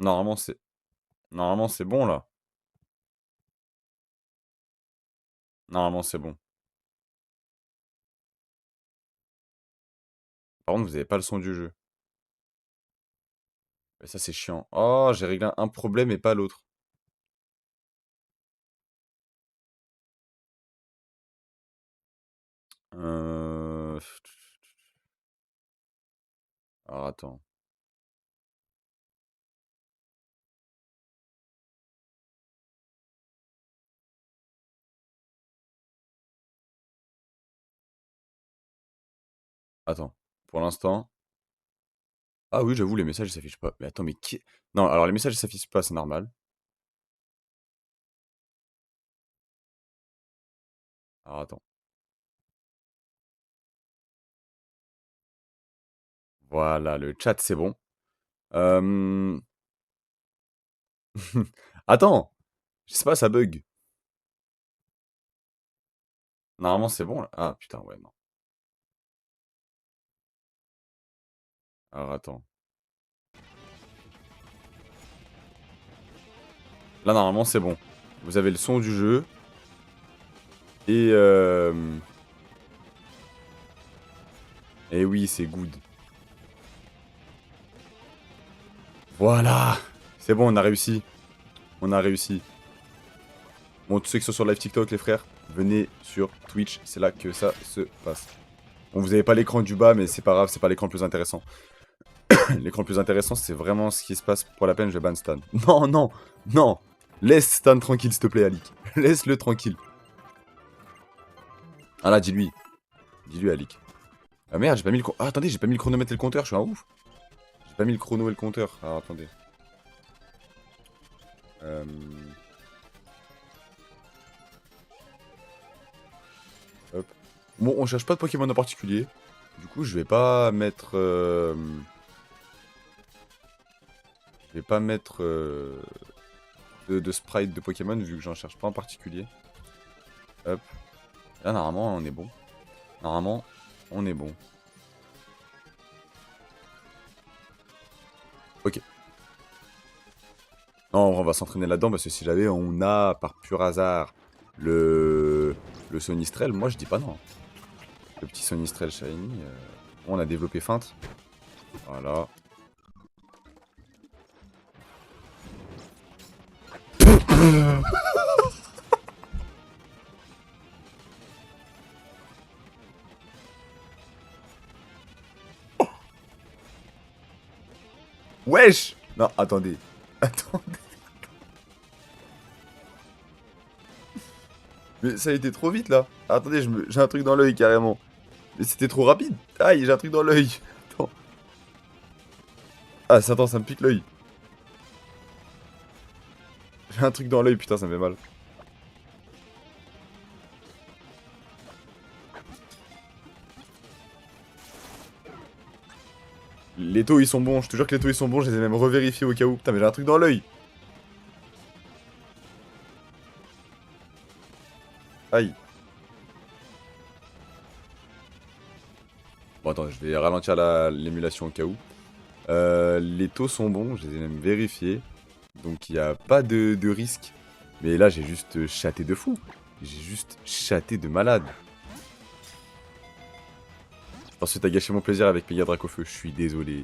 Normalement, c'est... Normalement, c'est bon, là. Normalement, c'est bon. Par contre, vous avez pas le son du jeu. Et ça, c'est chiant. Oh, j'ai réglé un problème et pas l'autre. Euh... Alors, attends. Attends. Pour l'instant... Ah oui, j'avoue, les messages, ils s'affichent pas. Mais attends, mais qui... Non, alors les messages, ils s'affichent pas, c'est normal. Alors, attends. Voilà, le chat, c'est bon. Euh... Attends! Je sais pas, ça bug. Normalement, c'est bon, là. Ah, putain, ouais, non. Alors, attends. Là, normalement, c'est bon. Vous avez le son du jeu. Et... Et oui, c'est good. Voilà! C'est bon, on a réussi. On a réussi. Bon, tous ceux qui sont sur live TikTok, les frères, venez sur Twitch. C'est là que ça se passe. Bon, vous avez pas l'écran du bas, mais c'est pas grave, c'est pas l'écran le plus intéressant. L'écran le plus intéressant, c'est vraiment ce qui se passe pour la peine, je ban Stan. Non, non, non! Laisse Stan tranquille, s'il te plaît, Alik. Laisse-le tranquille. Ah là, dis-lui. Dis-lui, Alik. Ah merde, j'ai pas mis le... Ah, attendez, j'ai pas mis le chronomètre et le compteur, je suis un ouf. J'ai pas mis le chrono et le compteur. Alors, attendez. Euh... Hop. Bon, on cherche pas de Pokémon en particulier. Du coup, je vais pas mettre... Je vais pas mettre de sprite de Pokémon vu que j'en cherche pas en particulier. Hop. Là, normalement, on est bon. Normalement, on est bon. Ok. Non, on va s'entraîner là-dedans parce que si jamais on a, par pur hasard, le Sonistrel, moi je dis pas non. Le petit Sonistrel Shiny, on a développé feinte. Voilà. Wesh! Non, attendez. Attendez. Mais ça a été trop vite là. Attendez, j'ai un truc dans l'œil carrément. Mais c'était trop rapide. Aïe, j'ai un truc dans l'œil. Attends. Ah, attends, ça me pique l'œil. J'ai un truc dans l'œil, putain, ça me fait mal. Les taux ils sont bons, je te jure que les taux ils sont bons, je les ai même revérifiés au cas où. Putain, mais j'ai un truc dans l'œil. Aïe. Bon, attends, je vais ralentir l'émulation au cas où. Les taux sont bons, je les ai même vérifiés. Donc il n'y a pas de risque. Mais là, j'ai juste chaté de fou. J'ai juste chaté de malade. Parce que t'as gâché mon plaisir avec Mega Dracofeu, je suis désolé.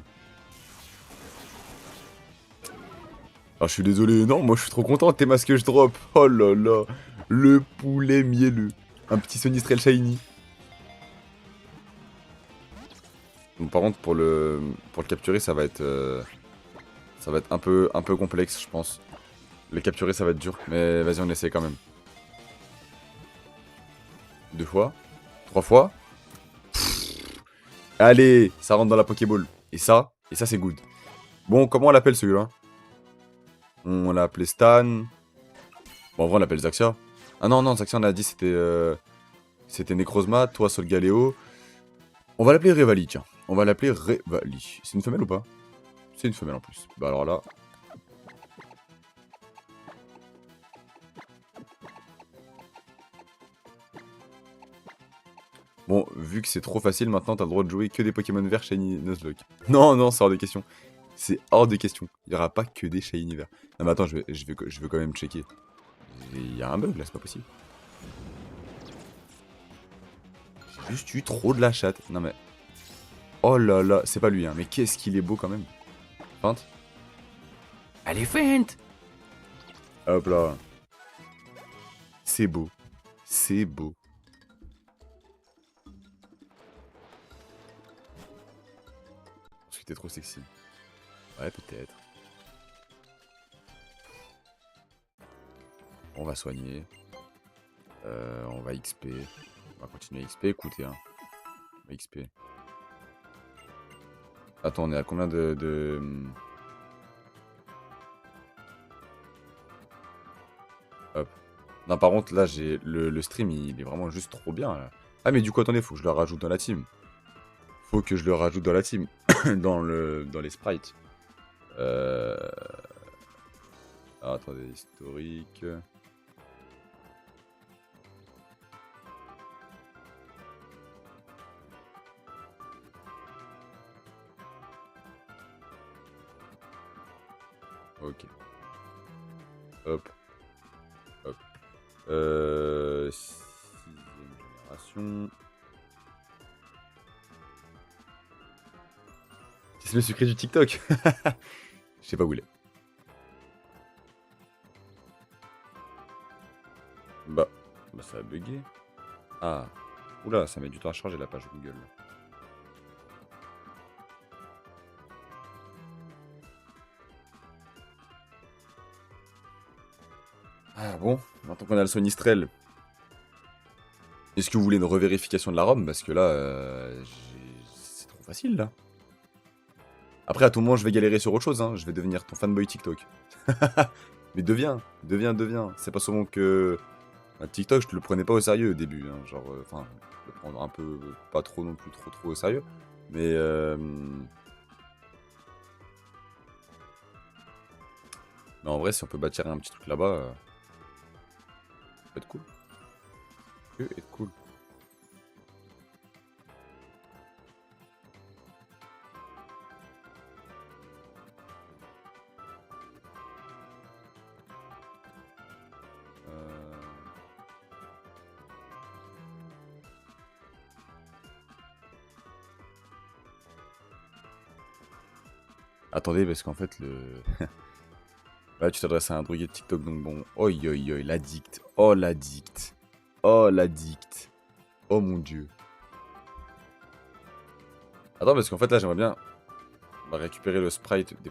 Ah, je suis désolé, non, moi je suis trop content, tes masques que je drop. Oh là là, le poulet mielleux. Un petit Sonistrel Shiny. Bon, par contre, pour le capturer, ça va être un peu complexe, je pense. Le capturer, ça va être dur, mais vas-y, on essaie quand même. 2 fois, 3 fois. Allez, ça rentre dans la Pokéball. Et ça c'est good. Bon, comment on l'appelle celui-là? On l'a appelé Stan. Bon, en vrai, on l'appelle Zaxia. Ah non, non, Zaxia, on a dit c'était Necrozma, toi Solgaleo. On va l'appeler Revali, tiens. On va l'appeler Revali. C'est une femelle ou pas? C'est une femelle en plus. Bah alors là... Bon, vu que c'est trop facile, maintenant t'as le droit de jouer que des Pokémon verts Shiny Nuzlocke. Non, non, ça hors de question. C'est hors de question. Il n'y aura pas que des shiny verts. Non mais attends, je veux quand même checker. Il y a un bug là, c'est pas possible. J'ai juste eu trop de la chatte. Non mais... Oh là là, c'est pas lui hein, mais qu'est-ce qu'il est beau quand même. Feinte. Allez, feinte. Hop là. C'est beau. C'est beau. Parce que t'es trop sexy. Ouais, peut-être. On va soigner. On va XP. On va continuer à XP. Écoutez, hein. On va XP. Attends, on est à combien de... Hop. Non, par contre, là, j'ai le stream, il est vraiment juste trop bien. Là. Ah, mais du coup, attendez, faut que je le rajoute dans la team. Faut que je le rajoute dans la team. dans les sprites. Ah, attendez, historique. Ok. Hop. Hop. 6ème génération. C'est le secret du TikTok. Je sais pas où il est. Bah ça a bugué. Ah. Oula, ça met du temps à charger la page Google. Ah bon, maintenant qu'on a le Sonistrel. Est-ce que vous voulez une revérification de la ROM? Parce que là, c'est trop facile là. Après, à tout moment, je vais galérer sur autre chose. Hein. Je vais devenir ton fanboy TikTok. Mais deviens. C'est pas souvent que... TikTok, je te le prenais pas au sérieux au début. Hein. Genre, enfin, je le prendre un peu, pas trop non plus, trop au sérieux. Mais... Mais en vrai, si on peut bâtir un petit truc là-bas, ça peut être cool. Ça peut être cool. Attendez, parce qu'en fait, le... Là, tu t'adresses à un drogué de TikTok, donc bon... Oi, oi, oi, l'addict. Oh, l'addict. Oh, l'addict. Oh, mon Dieu. Attends, parce qu'en fait, là, j'aimerais bien... On va récupérer le sprite du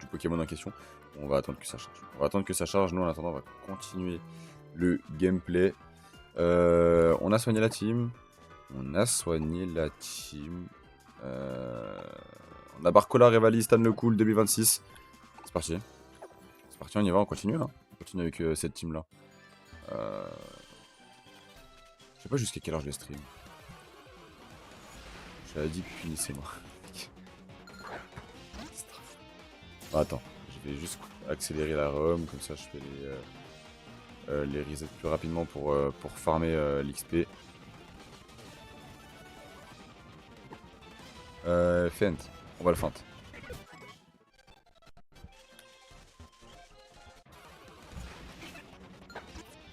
Pokémon en question. On va attendre que ça charge. On va attendre que ça charge. Nous, en attendant, on va continuer le gameplay. On a soigné la team. On a a Barcola, Revali, Stan Le Cool, 2026. C'est parti. C'est parti, on y va, on continue. Hein. On continue avec cette team-là. Je sais pas jusqu'à quelle heure je vais stream. J'avais dit punissez-moi. Attends, je vais juste accélérer la ROM, comme ça je fais les resets plus rapidement pour farmer l'XP. Feint, on va le feint.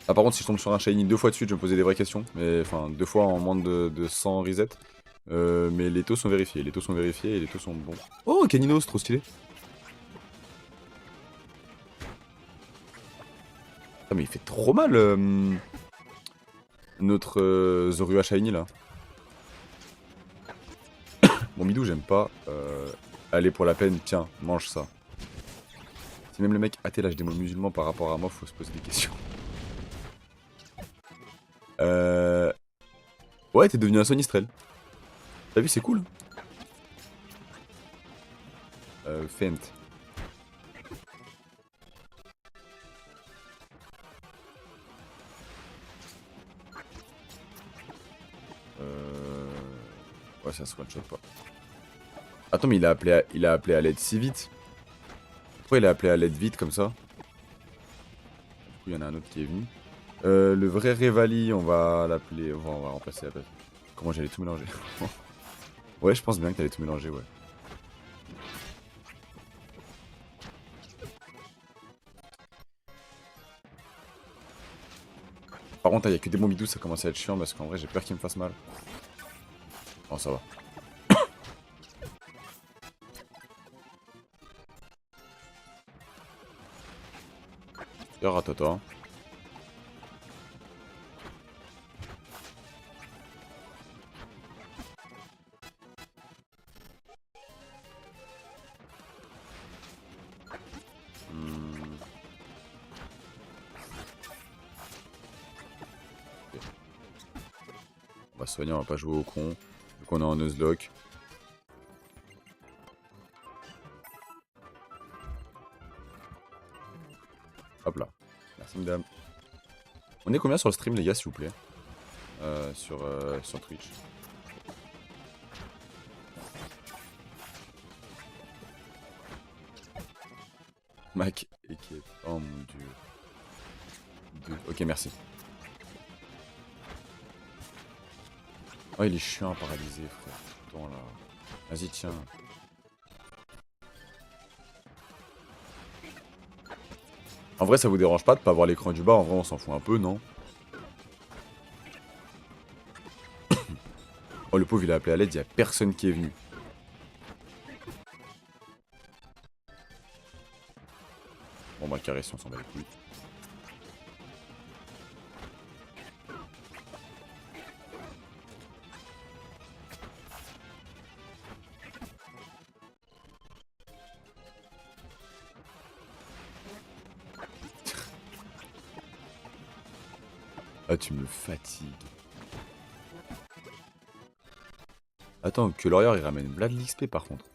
Ah par contre si je tombe sur un shiny 2 fois de suite je vais me poser des vraies questions. Mais enfin 2 fois en moins de 100 resets. Mais les taux sont vérifiés, et les taux sont bons. Oh Caninos, trop stylé. Ah mais il fait trop mal notre Zorua Shiny là. Bon Midou j'aime pas. Allez pour la peine, tiens, mange ça. Si même le mec athée lâche des mots musulmans par rapport à moi, faut se poser des questions. Ouais, t'es devenu un Sonistrel. T'as vu, c'est cool. Feint. Ouais, ça se one-shot pas. Attends, mais il a appelé à l'aide si vite. Pourquoi il a appelé à l'aide vite comme ça? Du coup, il y en a un autre qui est venu. Le vrai Revali, on va l'appeler. On va remplacer la place. Comment j'allais tout mélanger? Ouais, je pense bien que t'allais tout mélanger, ouais. contre, il y a que des bombidous, ça commence à être chiant parce qu'en vrai, j'ai peur qu'il me fasse mal. Bon, ça va. Et ratata. On va se soigner, on va pas jouer au con. Vu qu'on est en Nuzlocke. Hop là. Merci madame. On est combien sur le stream les gars s'il vous plaît sur Twitch. Mac et Kate. Oh mon dieu. Ok merci. Oh il est chiant à paralyser frère. Attends là. Vas-y tiens. En vrai ça vous dérange pas de pas voir l'écran du bas, en vrai on s'en fout un peu non? Oh le pauvre il a appelé à l'aide, il y a personne qui est venu. Bon bah carré si on s'en bat les couilles. Ah tu me fatigues. Attends, que Laurier il ramène Vlad l'XP par contre.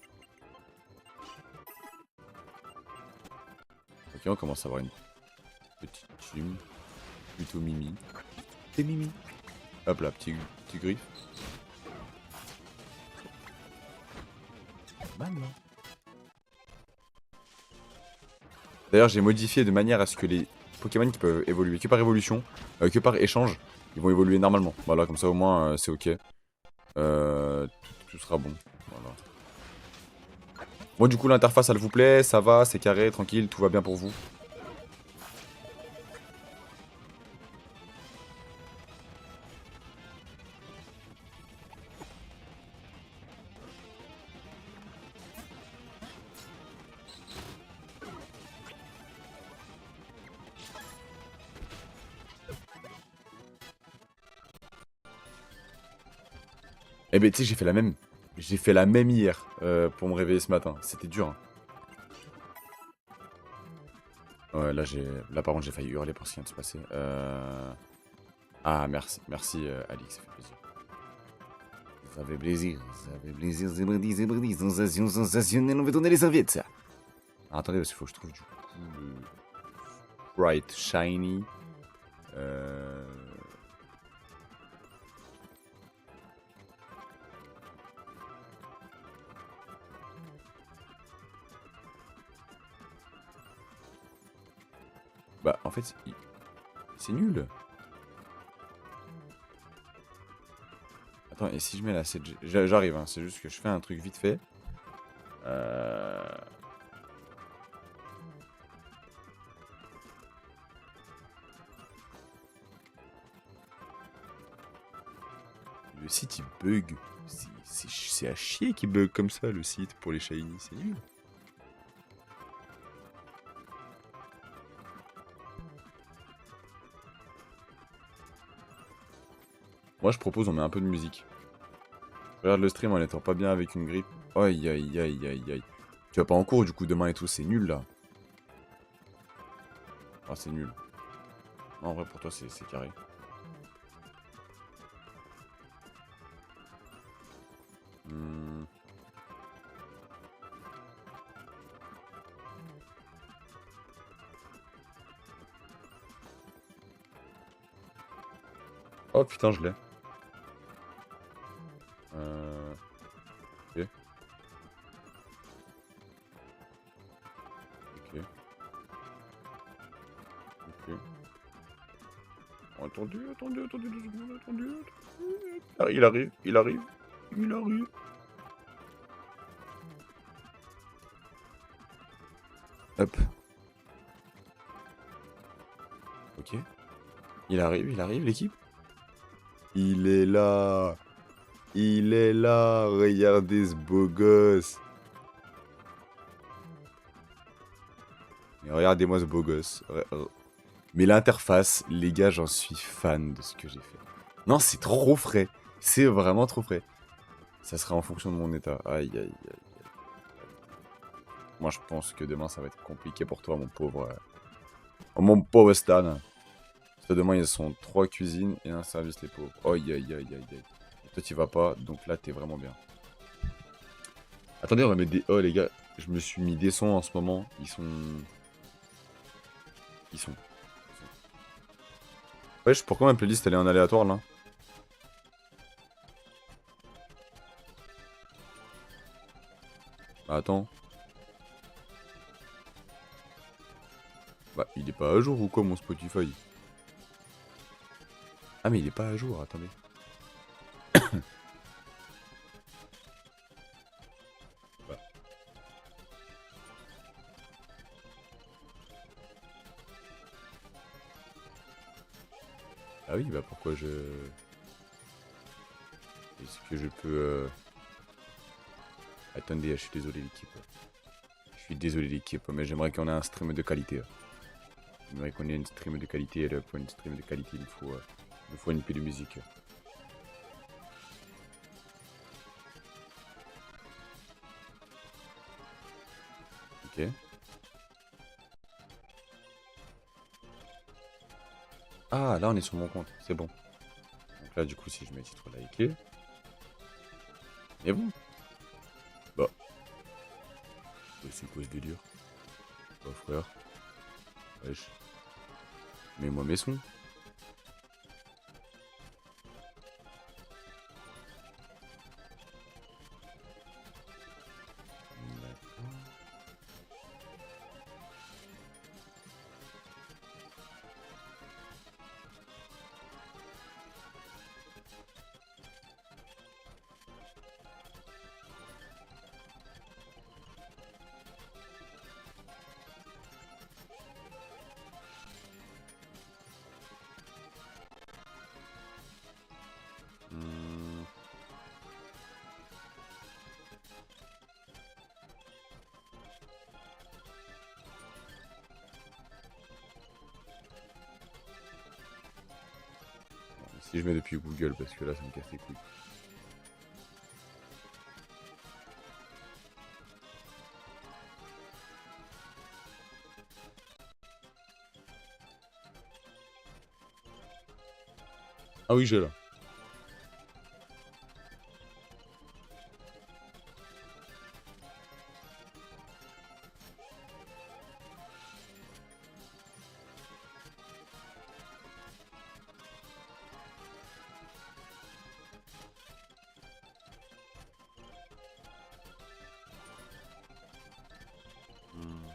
Ok on commence à avoir une petite team. Plutôt Mimi. C'est Mimi. Hop là, petit griffe. Mal là. D'ailleurs j'ai modifié de manière à ce que les Pokémon qui peuvent évoluer que par évolution, que par échange, ils vont évoluer normalement. Voilà, comme ça au moins c'est ok. Tout sera bon. Voilà. Bon du coup l'interface elle vous plaît, ça va, c'est carré, tranquille, tout va bien pour vous. Eh ben tu sais j'ai fait la même. J'ai fait la même hier pour me réveiller ce matin. C'était dur. Hein. Ouais là par contre j'ai failli hurler pour ce qui vient de se passer. Ah merci Alix, ça fait plaisir. Ça fait plaisir, c'est brindis, sensationnel, on va tourner les serviettes ça. Ah, attendez parce qu'il faut que je trouve du coup le Bright Shiny. Bah en fait c'est nul. Attends et si je mets la 7G, j'arrive hein, c'est juste que je fais un truc vite fait. Le site il bug. C'est à chier qu'il bug comme ça le site pour les shiny, c'est nul. Moi je propose on met un peu de musique. Regarde le stream en étant pas bien avec une grippe. Aïe aïe aïe aïe aïe. Tu vas pas en cours du coup demain et tout, c'est nul là. Ah c'est nul. Non, en vrai pour toi c'est carré. Oh putain je l'ai. Ok. Ok. Ok. Attendez 2 secondes, attendez. Ah, il arrive. Hop. Ok. il arrive, l'équipe. Il est là. Il est là. Regardez ce beau gosse. Mais regardez-moi ce beau gosse. Mais l'interface, les gars, j'en suis fan de ce que j'ai fait. Non, c'est trop frais. C'est vraiment trop frais. Ça sera en fonction de mon état. Aïe, aïe, aïe. Moi, je pense que demain, ça va être compliqué pour toi, mon pauvre. Oh, mon pauvre Stan. Parce que demain, ils sont 3 cuisines et un service, les pauvres. Aïe, aïe, aïe, aïe, aïe. Et toi, tu vas pas, donc là, t'es vraiment bien. Attendez, on va mettre des. Oh, les gars, je me suis mis des sons en ce moment. Ils sont. Ils sont. Wesh, pourquoi ma playlist elle est en aléatoire là? Bah, attends. Bah, il est pas à jour ou quoi mon Spotify? Ah, mais il est pas à jour, attendez. Bah. Ah oui, bah pourquoi je. Est-ce que je peux. Attendez, je suis désolé l'équipe. Je suis désolé l'équipe, mais j'aimerais qu'on ait un stream de qualité. J'aimerais qu'on ait une stream de qualité, et là, pour une stream de qualité, il faut une peu de musique. Ok. Ah, là on est sur mon compte, c'est bon. Donc là, du coup, si je mets titre liké. Et bon. Bah. C'est quoi ce délire? Bah, frère. Wesh. Mets-moi mes sons. Hmm. Si je mets depuis Google, parce que là, ça me casse les couilles. Ah oui, j'ai là. Hmm.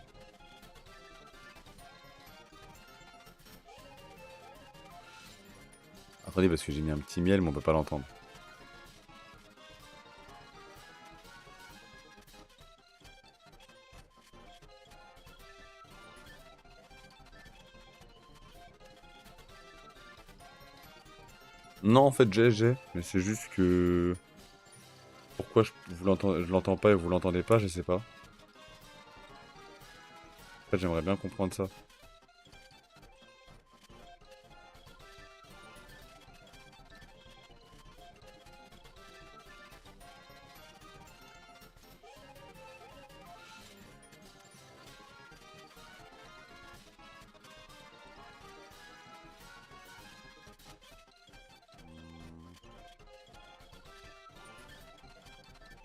Attendez, parce que j'ai mis un petit miel, mais on peut pas l'entendre. Non, en fait, j'ai, mais c'est juste que. Pourquoi je l'entends pas et vous l'entendez pas, je sais pas. En fait, j'aimerais bien comprendre ça.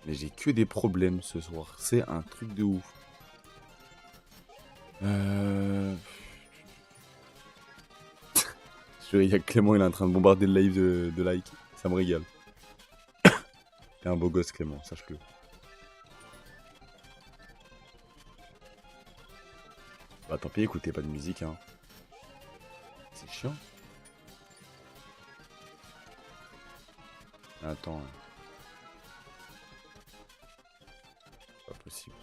Mais j'ai que des problèmes ce soir. C'est un truc de ouf. Euh... Il y a Clément, il est en train de bombarder le live de like. Ça me régale. T'es un beau gosse, Clément, sache-le. Bah tant pis, écoutez pas de musique, hein. C'est chiant. Attends, pas possible.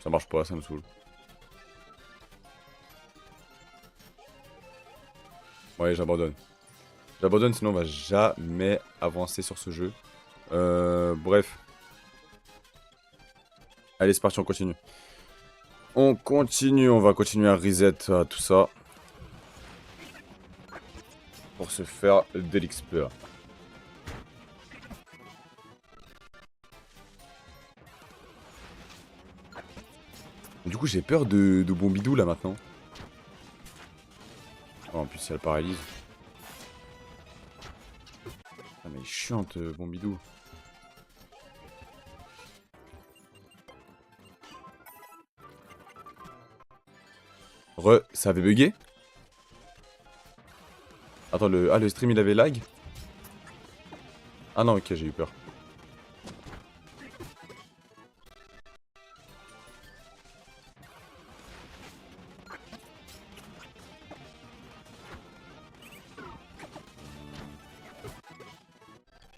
Ça marche pas, ça me saoule. Ouais, j'abandonne. J'abandonne, sinon on va jamais avancer sur ce jeu. Bref. Allez, c'est parti, on continue. On continue, on va continuer à reset tout ça. Pour se faire de l'XP. Du coup, j'ai peur de Bombidou là maintenant. Oh, en plus, elle paralyse. Ah, mais chiante, Bombidou. Ça avait bugué? Attends, le stream il avait lag? Ah non, ok, j'ai eu peur.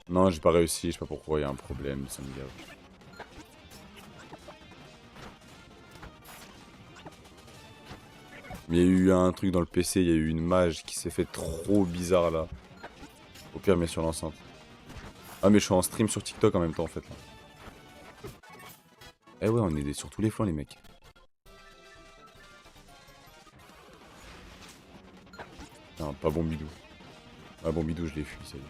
Non, j'ai pas réussi, je sais pas pourquoi, il y a un problème, ça me gave. Mais il y a eu un truc dans le PC, il y a eu une mage qui s'est fait trop bizarre là. Au pire, mais sur l'enceinte. Ah, mais je suis en stream sur TikTok en même temps en fait là. Eh ouais, on est sur tous les flancs les mecs. Non, pas Bombidou. Ah, Bombidou, je l'ai fui, ça y est.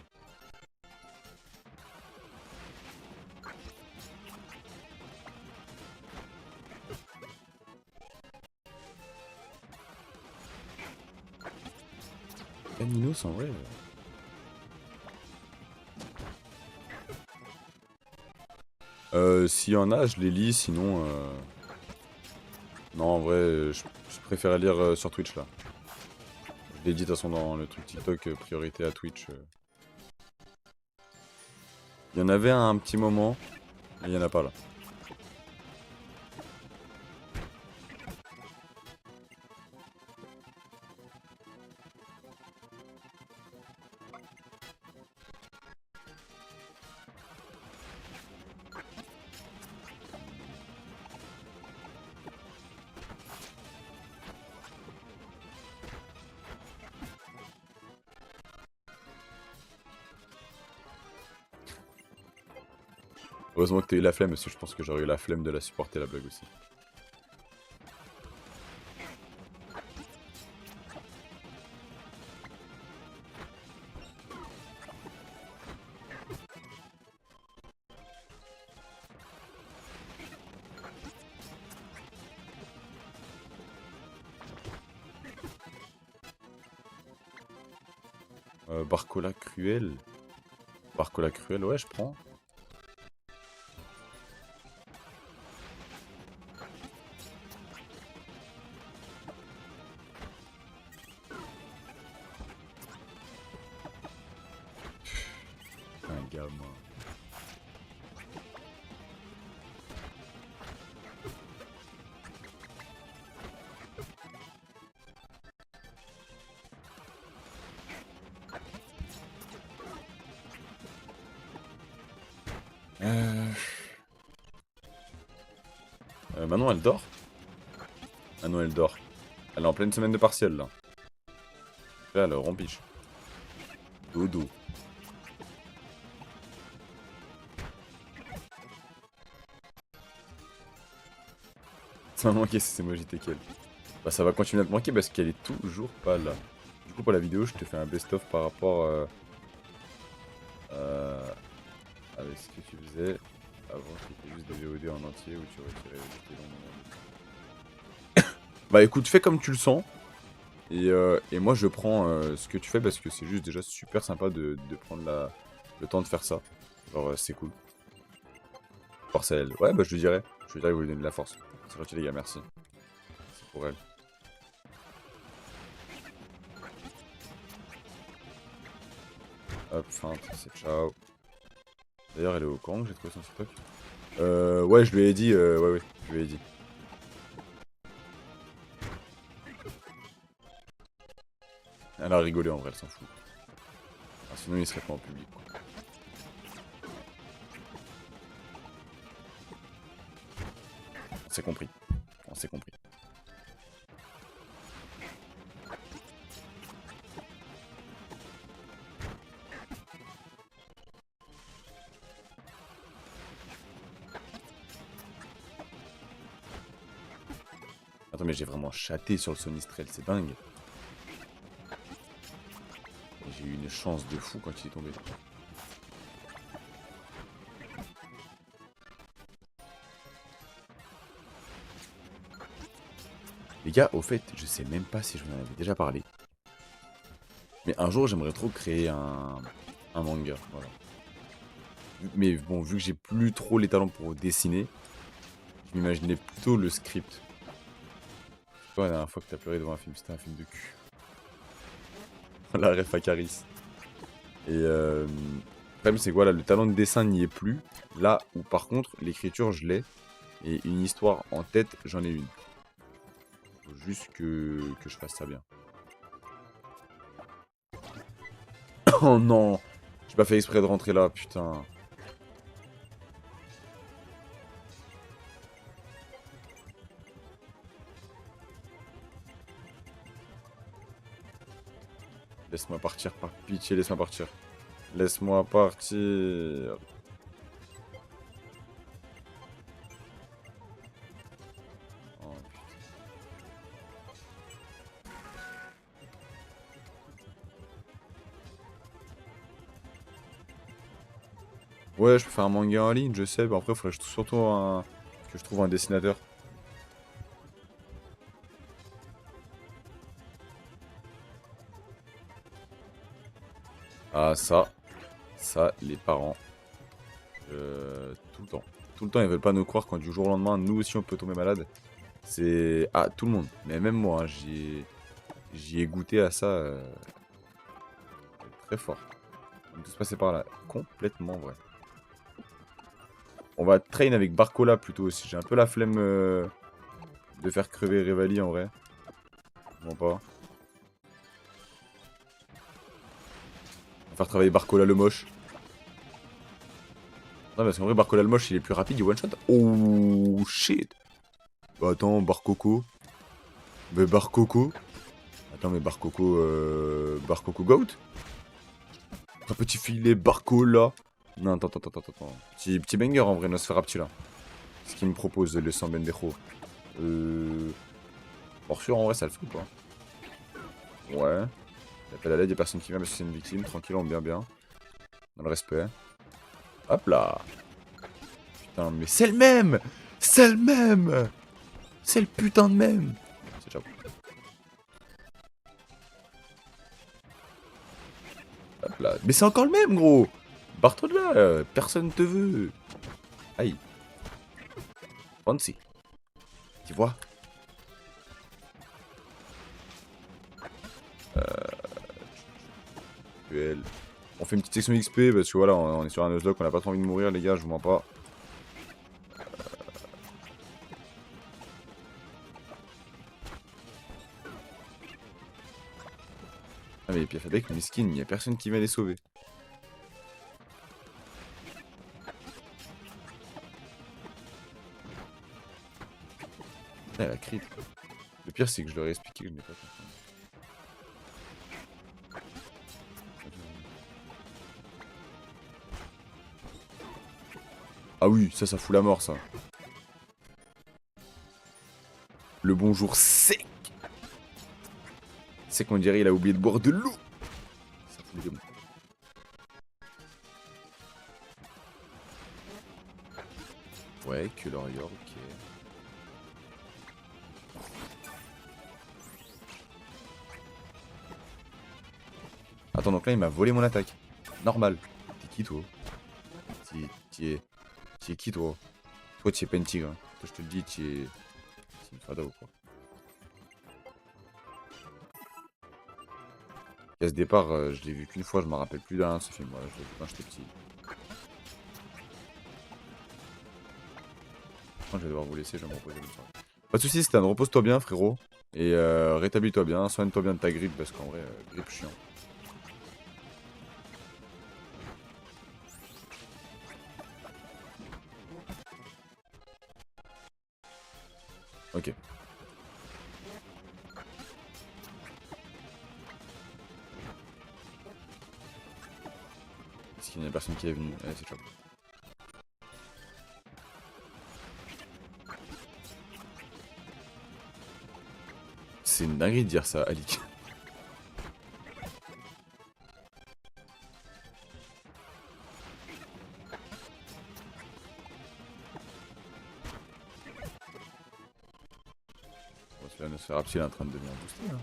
Ninos en vrai. S'il y en a, je les lis, sinon... Non, en vrai, je préfère lire sur Twitch, là. Je l'ai dit, de toute façon, dans le truc TikTok, priorité à Twitch. Il y en avait un petit moment, mais il y en a pas, là. Heureusement que t'as eu la flemme, parce que je pense que j'aurais eu la flemme de la supporter, la blague aussi. Barcola Cruel. Barcola Cruel, ouais, je prends. Un gars, moi. Manon, elle dort? Manon, elle dort. Elle est en pleine semaine de partiel, là. Là, elle rompiche. Dodo. Ça m'a manqué ces emojis qu'elle. Bah ça va continuer à te manquer parce qu'elle est toujours pas là. Du coup pour la vidéo je te fais un best-of par rapport avec ce que tu faisais avant c'était juste des VOD en entier où tu retirais les longs. Bah écoute, fais comme tu le sens. Et moi je prends ce que tu fais parce que c'est juste déjà super sympa de prendre le temps de faire ça. Genre c'est cool. Force à elle. Ouais bah je lui dirais. Je lui dirais que vous lui donnez de la force. C'est gentil les gars, merci. C'est pour elle. Hop, feinte, c'est ciao. D'ailleurs, elle est au courant que j'ai trouvé son TikTok. Ouais, je lui ai dit, ouais, je lui ai dit. Elle a rigolé en vrai, elle s'en fout. Ah, sinon, il serait pas en public, quoi. C'est compris. On s'est compris. Attends, mais j'ai vraiment chaté sur le Sonistrel, c'est dingue. J'ai eu une chance de fou quand il est tombé. Les gars, au fait, je sais même pas si je vous en avais déjà parlé. Mais un jour, j'aimerais trop créer un manga. Voilà. Mais bon, vu que j'ai plus trop les talents pour dessiner, je m'imaginais plutôt le script. C'est quoi la dernière fois que t'as pleuré devant un film? C'était un film de cul. La ref à Caris. Et le problème, c'est que voilà, le talent de dessin n'y est plus. Là où par contre, l'écriture, je l'ai. Et une histoire en tête, j'en ai une. Faut juste que je fasse ça bien. Oh non! J'ai pas fait exprès de rentrer là, putain. Laisse-moi partir, par pitié, laisse-moi partir. Laisse-moi partir. Oh, ouais, je peux faire un manga en ligne, je sais. Mais après, il faudrait surtout que je trouve un dessinateur. Ah, ça, les parents, tout le temps. Tout le temps, ils veulent pas nous croire quand du jour au lendemain, nous aussi, on peut tomber malade. C'est... Ah, tout le monde. Mais même moi, hein, j'y ai goûté à ça très fort. On est tous passés par là. Complètement vrai. On va train avec Barcola plutôt aussi. J'ai un peu la flemme de faire crever Revali en vrai. Non pas. On va faire travailler Barcola le moche. Non, parce qu'en vrai, Barcola le moche, il est plus rapide, il one shot. Oh shit. Bah attends, Barcoco. Mais Barcoco. Attends, mais Barcoco. Barcoco Goat. Un petit filet Barcola. Non, attends. Petit banger en vrai, Nosferapti là. Ce qu'il me propose, le San Bendejo. Morsure en vrai, ça le fait ou pas? Ouais. L'appel à l'aide, y'a personne qui vient parce que c'est une victime. Tranquille, on bien. Dans le respect. Hop là. Putain, mais c'est le même! C'est le même! C'est le putain de même! C'est ciao. Hop là. Mais c'est encore le même, gros! Barre-toi de là, personne te veut. Aïe. Fancy. Tu vois? Duel. On fait une petite section XP parce que voilà, on est sur un Nuzlocke, on a pas trop envie de mourir, les gars, je vous mens pas. Ah, mais les pièces avec mes skins, il y a personne qui vient les sauver. Ah, la crit. Le pire, c'est que je leur ai expliqué que je n'ai pas compris. Ah oui, ça fout la mort, ça. Le bonjour sec. C'est qu'on dirait il a oublié de boire de l'eau. Ça fout les démons. Ouais, que l'Orior, ok. Attends, donc là, il m'a volé mon attaque. Normal. T'es qui, toi? Tu es qui, toi? Toi, tu es pas une tigre. Hein. Toi, je te le dis, tu es une fada ou quoi? Et à ce départ, je l'ai vu qu'une fois, je me rappelle plus d'un ce film. Voilà, je l'ai vu quand j'étais petit. Je vais devoir vous laisser, je vais me reposer comme ça. Pas de soucis, Stan, repose-toi bien, frérot. Et rétablis-toi bien, soigne-toi bien de ta grippe, parce qu'en vrai, grippe chiant. Ok. Est-ce qu'il y a une personne qui est venue? Allez, c'est ciao. C'est une dinguerie de dire ça, Alik. Bon, celui-là, Nosferatu, il est en train de devenir boosté, là.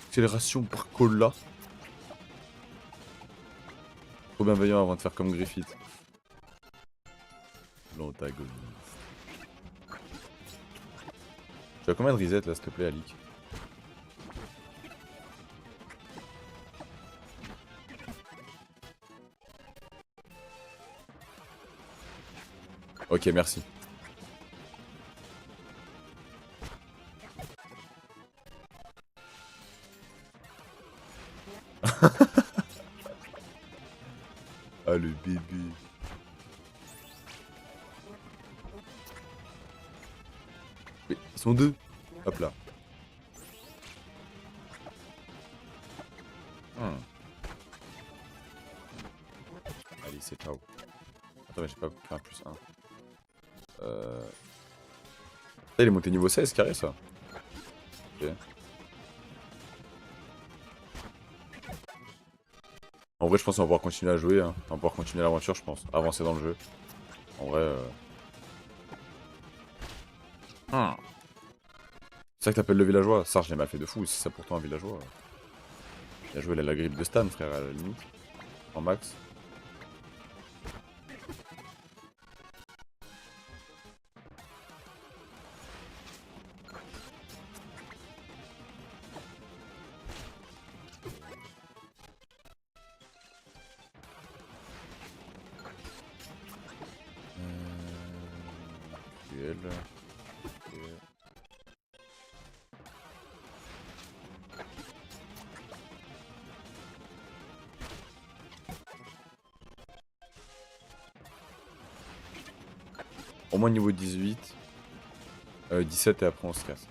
Accélération par Cola. Trop bienveillant avant de faire comme Griffith. L'antagoniste. Tu as combien de reset là, s'il te plaît, Alik? Ok, merci. Ah, le bébé. Mais ils sont deux. Hop là. Allez, c'est ciao. Attends, mais j'ai pas fait un plus 1. Il est monté niveau 16, carré ça. Ok. En vrai, je pense qu'on va pouvoir continuer à jouer. Hein. On va pouvoir continuer l'aventure, je pense. Avancer dans le jeu. En vrai. C'est ça que t'appelles le villageois. Ça, je l'ai mal fait de fou. Si c'est ça pourtant un villageois. Il a joué la grippe de Stan, frère, à la limite. En max. Duel. Ok. Au moins niveau 18. 17 et après on se casse.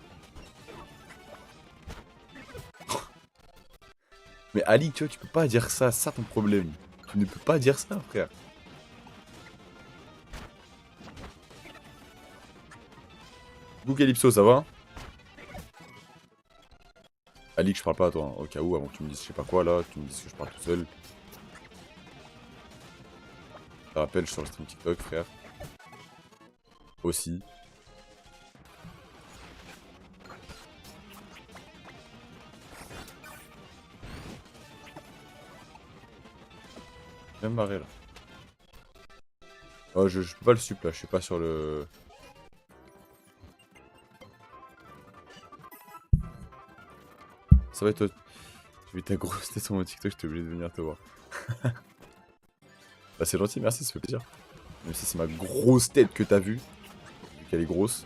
Mais Ali, tu vois, tu peux pas dire ça, c'est ça ton problème. Tu ne peux pas dire ça, frère. Coucou Calypso, ça va? Ali, je parle pas à toi, hein, au cas où, avant que tu me dises je sais pas quoi là, tu me dises que je parle tout seul. Je te rappelle, je suis sur le stream TikTok, frère. Aussi. Je vais me barrer là. Oh, je peux pas le sup là, je suis pas sur le... Ça va être... J'ai vu ta grosse tête sur mon TikTok, j'étais obligé de venir te voir. Bah c'est gentil, merci, ça fait plaisir. Même si c'est ma grosse tête que t'as vue, vu qu'elle est grosse.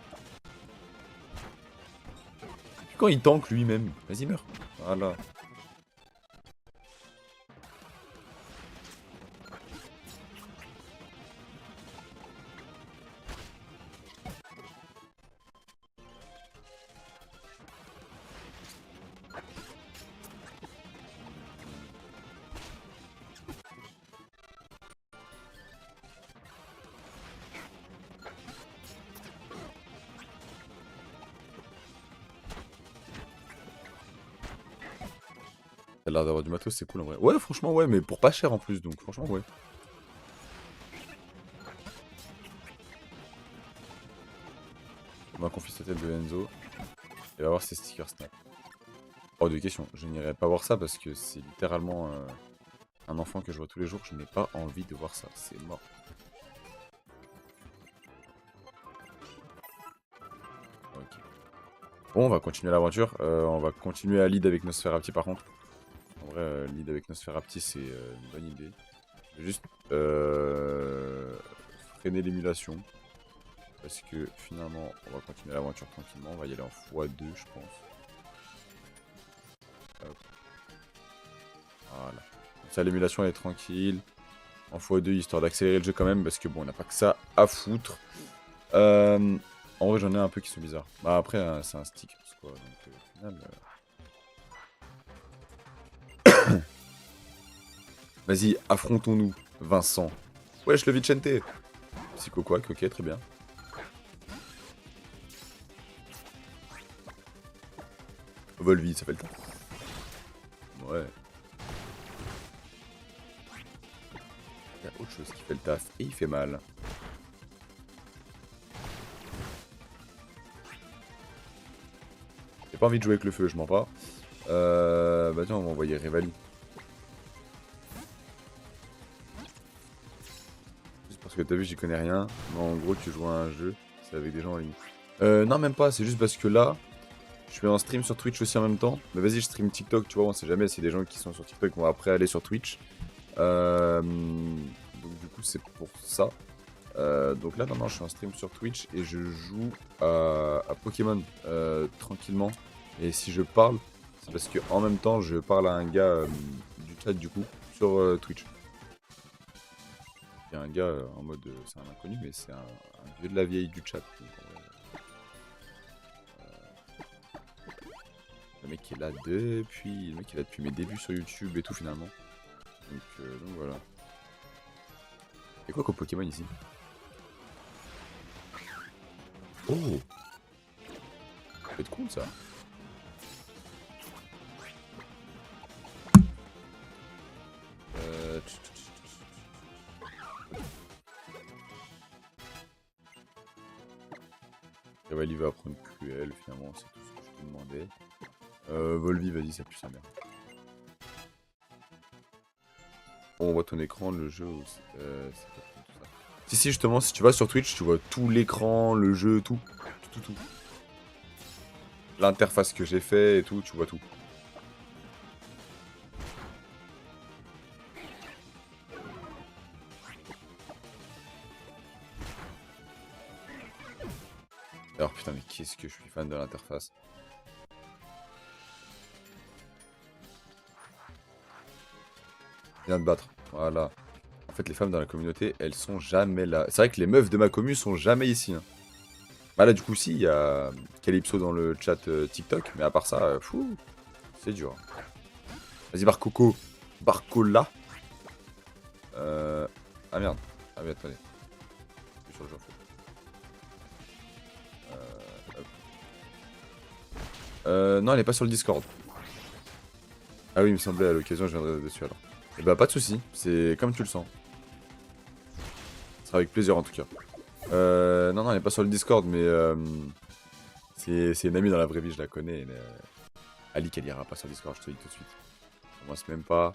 Et puis quand il tank lui-même, vas-y meurs. Voilà. T'as l'air d'avoir du matos, c'est cool en vrai. Ouais, franchement, ouais, mais pour pas cher en plus, donc franchement, ouais. On m'a confié sa tête de Enzo. Il va voir ses stickers snap. Hors de question, je n'irai pas voir ça parce que c'est littéralement un enfant que je vois tous les jours. Je n'ai pas envie de voir ça, c'est mort. Ok. Bon, on va continuer l'aventure. On va continuer à lead avec Nosferatu par contre. En vrai, lead avec Nosferatu, c'est une bonne idée. Je vais juste freiner l'émulation. Parce que finalement, on va continuer l'aventure tranquillement. On va y aller en x2, je pense. Hop. Voilà. Ça, l'émulation elle est tranquille. En x2 histoire d'accélérer le jeu quand même parce que bon on n'a pas que ça à foutre. En vrai j'en ai un peu qui sont bizarres. Bah après c'est un stick quoi. Donc au final, vas-y affrontons-nous Vincent. Wesh le Vicente. Psycho Quack, ok très bien. Volvi ça fait le temps. Ouais. Il y a autre chose qui fait le taf et il fait mal. J'ai pas envie de jouer avec le feu, je m'en pas. Bah tiens, on va envoyer Revali. Juste parce que t'as vu, j'y connais rien. Mais en gros, tu joues à un jeu, c'est avec des gens en ligne. Non, même pas, c'est juste parce que là, je fais un stream sur Twitch aussi en même temps. Mais vas-y, je stream TikTok, tu vois, on sait jamais si des gens qui sont sur TikTok vont après aller sur Twitch. Donc du coup, c'est pour ça. Donc là, non, je fais un stream sur Twitch et je joue à Pokémon tranquillement. Et si je parle, c'est parce que en même temps, je parle à un gars du chat du coup sur Twitch. Il y a un gars en mode, c'est un inconnu, mais c'est un vieux de la vieille du chat. Donc, le mec est là depuis, mes débuts sur YouTube et tout finalement. Donc voilà. Et quoi comme Pokémon ici? Oh, ça peut être cool ça. Revali va apprendre Cruel, finalement, c'est tout ce que je te demandais. Volvi, vas-y, ça pue sa mère. Bon, on voit ton écran, le jeu aussi. C'est pas tout ça. Si, justement, si tu vas sur Twitch, tu vois tout l'écran, le jeu, tout. Tout. L'interface que j'ai fait et tout, tu vois tout. Alors putain, mais qu'est-ce que je suis fan de l'interface. Viens de battre, voilà. En fait, les femmes dans la communauté, elles sont jamais là. C'est vrai que les meufs de ma commu sont jamais ici. Hein. Bah là, du coup, si, il y a Calypso dans le chat TikTok, mais à part ça, fou, c'est dur. Vas-y, Barcoco. Barcola. Ah merde. Ah oui, attendez. Je suis sur le jeu, en fait. Non, elle est pas sur le Discord. Ah oui, il me semblait à l'occasion, je viendrai dessus alors. Et bah, pas de soucis, c'est comme tu le sens. Ce sera avec plaisir en tout cas. Non, elle est pas sur le Discord, mais c'est une amie dans la vraie vie, je la connais. Ali, qu'elle ira pas sur le Discord, je te le dis tout de suite. On commence même pas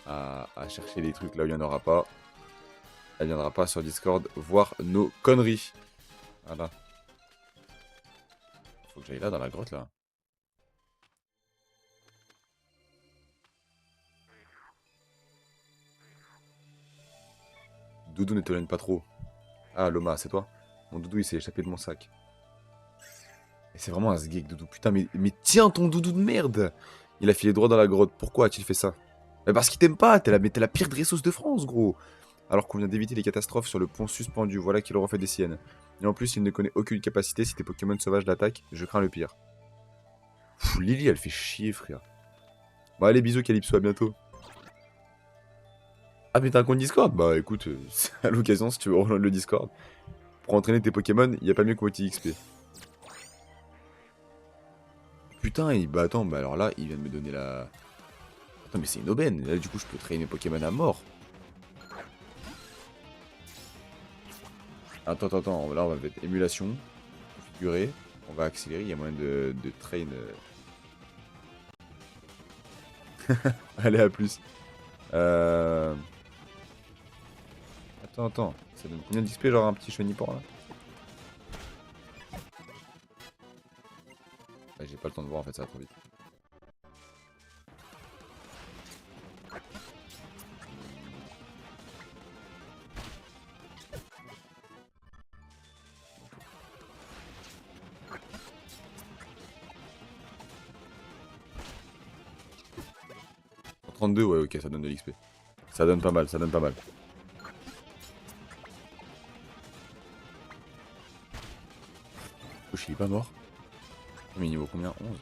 à chercher des trucs là où il n'y en aura pas. Elle viendra pas sur Discord voir nos conneries. Voilà. Faut que j'aille là dans la grotte là. Doudou ne t'éloigne pas trop. Ah, Loma, c'est toi? Mon Doudou, il s'est échappé de mon sac. Et c'est vraiment un sgeek, Doudou. Putain, mais tiens ton Doudou de merde! Il a filé droit dans la grotte. Pourquoi a-t-il fait ça? Mais parce qu'il t'aime pas. T'es la pire dresseuse de France, gros. Alors qu'on vient d'éviter les catastrophes sur le pont suspendu. Voilà qu'il refait des siennes. Et en plus, il ne connaît aucune capacité. Si tes Pokémon sauvages l'attaquent, je crains le pire. Pff, Lily, elle fait chier, frère. Bon, allez, bisous, Calypso, à bientôt. Ah, mais t'as un compte Discord? Bah écoute, à l'occasion, si tu veux rejoindre le Discord. Pour entraîner tes Pokémon, y a pas mieux que Moiti XP. Putain, bah attends, bah alors là, il vient de me donner la... Attends, mais c'est une aubaine. Là, du coup, je peux traîner mes Pokémon à mort. Attends, là, on va mettre émulation. Configurer. On va accélérer, il y a moyen de train. Allez, à plus. Attends. Ça donne combien d'XP, genre un petit chenipan là? Ah, j'ai pas le temps de voir en fait, ça va trop vite. 32, ouais, ok, ça donne de l'XP. Ça donne pas mal, ça donne pas mal. Wesh, il est pas mort. Mais niveau combien? 11.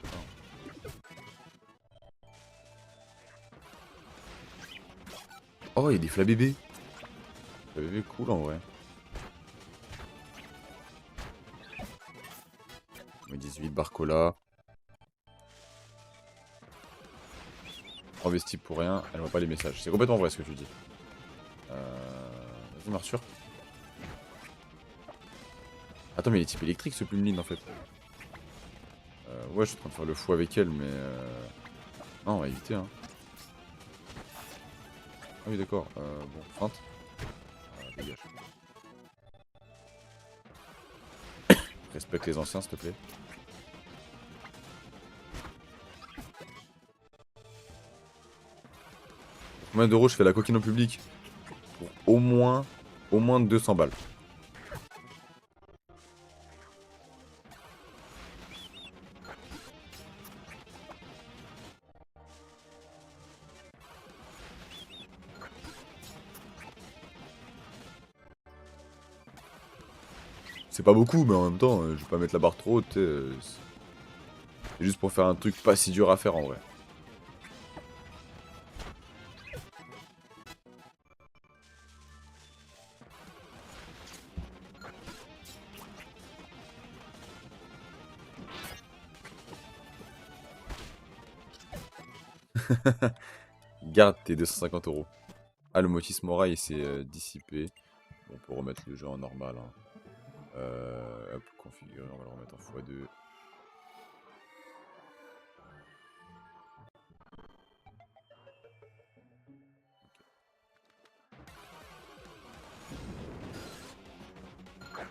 Oh, il y a des flabébés. Flabébés cool en vrai. Mais 18, Barcola. Investi pour rien, elle voit pas les messages. C'est complètement vrai ce que tu dis. Vas-y, Marsure. Attends, mais il est type électrique ce Plumeline en fait. Ouais, je suis en train de faire le fou avec elle, mais. Non, on va éviter, hein. Ah oui, d'accord. Bon, feinte. Dégage. Respecte les anciens, s'il te plaît. Combien d'euros je fais la coquine au public? Pour au moins 200 balles. C'est pas beaucoup, mais en même temps, je vais pas mettre la barre trop haute, tu sais, c'est juste pour faire un truc pas si dur à faire en vrai. Garde tes 250 euros. Ah, le motif Mora il s'est dissipé. Bon, on peut remettre le jeu en normal, hein. Hop, configurer, on va le remettre en x2.